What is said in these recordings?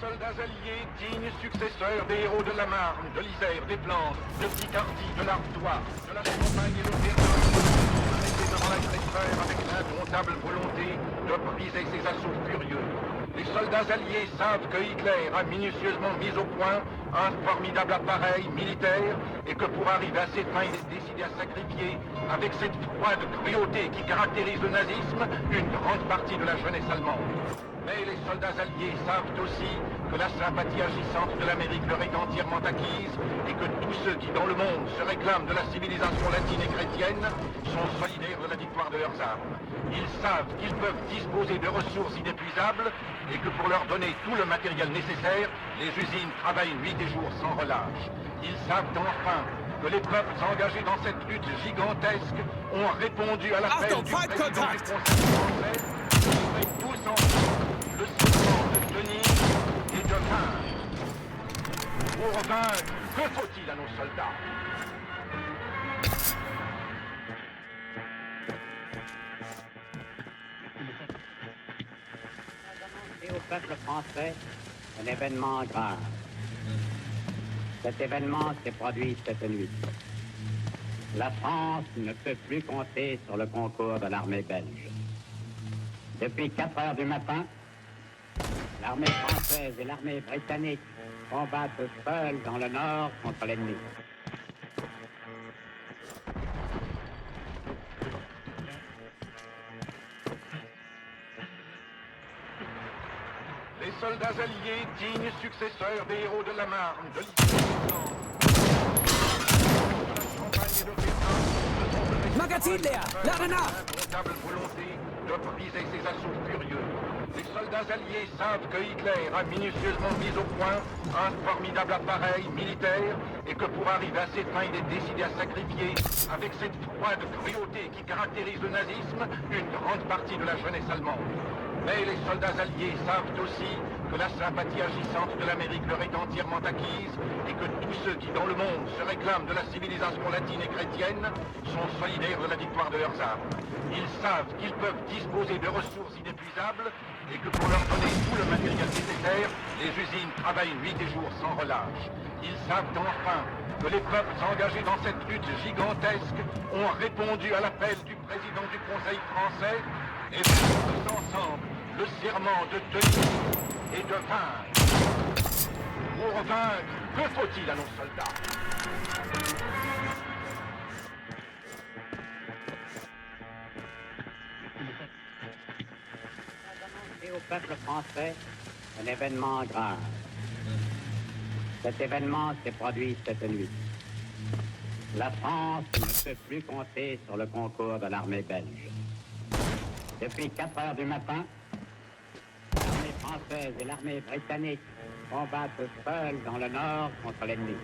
soldats alliés, dignes successeurs des héros de la Marne, de l'Isère, des Flandres, de Picardie, de l'Artois, de la Champagne et de Verdun, arrêtés devant l'agresseur avec l'indomptable volonté de briser ses assauts furieux. Les soldats alliés savent que Hitler a minutieusement mis au point un formidable appareil militaire et que pour arriver à ses fins, il est décidé à sacrifier, avec cette froide cruauté qui caractérise le nazisme, une grande partie de la jeunesse allemande. Mais les soldats alliés savent aussi que la sympathie agissante de l'Amérique leur est entièrement acquise et que tous ceux qui dans le monde se réclament de la civilisation latine et chrétienne sont solidaires de la victoire de leurs armes. Ils savent qu'ils peuvent disposer de ressources inépuisables et que pour leur donner tout le matériel nécessaire, les usines travaillent nuit et jour sans relâche. Ils savent enfin que les peuples engagés dans cette lutte gigantesque ont répondu à l'appel du président du Conseil français et tous ensemble le serment de tenir et de vaincre. Pour vaincre, que faut-il à nos soldats? Et au peuple français, un événement grave. Cet événement s'est produit cette nuit. La France ne peut plus compter sur le concours de l'armée belge. Depuis 4 heures du matin, l'armée française et l'armée britannique combattent seules dans le nord contre l'ennemi. Les soldats alliés, dignes successeurs des héros de la Marne, de l'Isère, de la Champagne et de Verdun, Magazin leer! Lade nach! L'indomptable volonté de briser ses assauts furieux. Les soldats alliés savent que Hitler a minutieusement mis au point un formidable appareil militaire et que pour arriver à ses fins, il est décidé à sacrifier, avec cette froide cruauté qui caractérise le nazisme, une grande partie de la jeunesse allemande. Mais les soldats alliés savent aussi que la sympathie agissante de l'Amérique leur est entièrement acquise et que tous ceux qui dans le monde se réclament de la civilisation latine et chrétienne sont solidaires de la victoire de leurs armes. Ils savent qu'ils peuvent disposer de ressources inépuisables et que pour leur donner tout le matériel nécessaire, les usines travaillent nuit et jour sans relâche. Ils savent enfin que les peuples engagés dans cette lutte gigantesque ont répondu à l'appel du président du Conseil français et font tous ensemble le serment de tenir et de vaincre. Pour vaincre, que faut-il à nos soldats? Et au peuple français, un événement grave. Cet événement s'est produit cette nuit. La France ne peut plus compter sur le concours de l'armée belge. Depuis 4 heures du matin, l'armée française et l'armée britannique combattent seules dans le nord contre l'ennemi.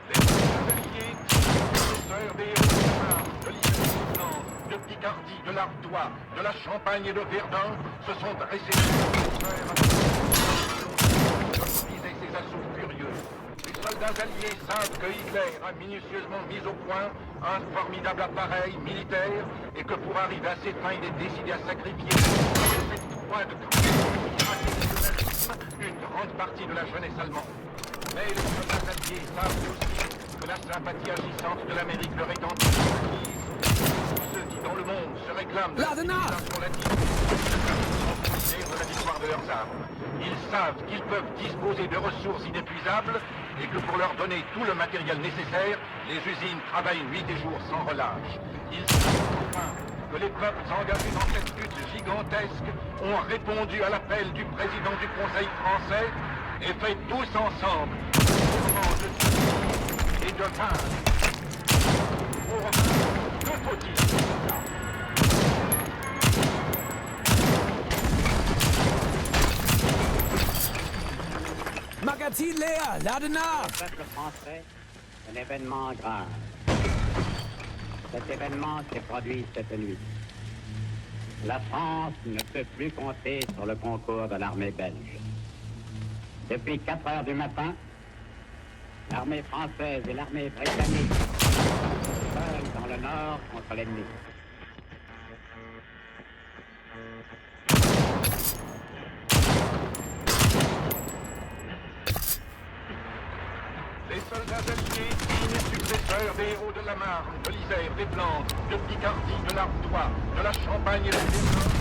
Les soldats alliés, successeurs des héros de la Marne, de l'Isère, de Picardie, de l'Artois, de la Champagne et de Verdun, se sont dressés pour briser ses assauts furieux. Les soldats alliés savent que Hitler a minutieusement mis au point un formidable appareil militaire et que pour arriver à ses fins, il est décidé à sacrifier, avec cette froide cruauté qui caractérise le nazisme, une grande partie de la jeunesse allemande. Mais les soldats alliés savent aussi que la sympathie agissante de l'Amérique leur est entièrement acquise. Tous ceux qui dans le monde se réclament de la civilisation latine sont solidaires de la victoire de leurs armes. Ils savent qu'ils peuvent disposer de ressources inépuisables et que pour leur donner tout le matériel nécessaire, les usines travaillent nuit et jour sans relâche. Ils savent enfin que les peuples engagés dans cette lutte gigantesque ont répondu à l'appel du président du Conseil français et fait tous ensemble le serment de tenir et de vaincre. Pour vaincre, que faut-il à nos soldats? Magazin leer! Lade nach! Au peuple français, un événement grave. Cet événement s'est produit cette nuit. La France ne peut plus compter sur le concours de l'armée belge. Depuis 4 heures du matin, l'armée française et l'armée britannique seul dans le nord contre l'ennemi. Les soldats alliés, dignes successeurs des héros de la Marne, de l'Isère, des Flandres, de Picardie, de l'Artois, de la Champagne et de l'Irlande,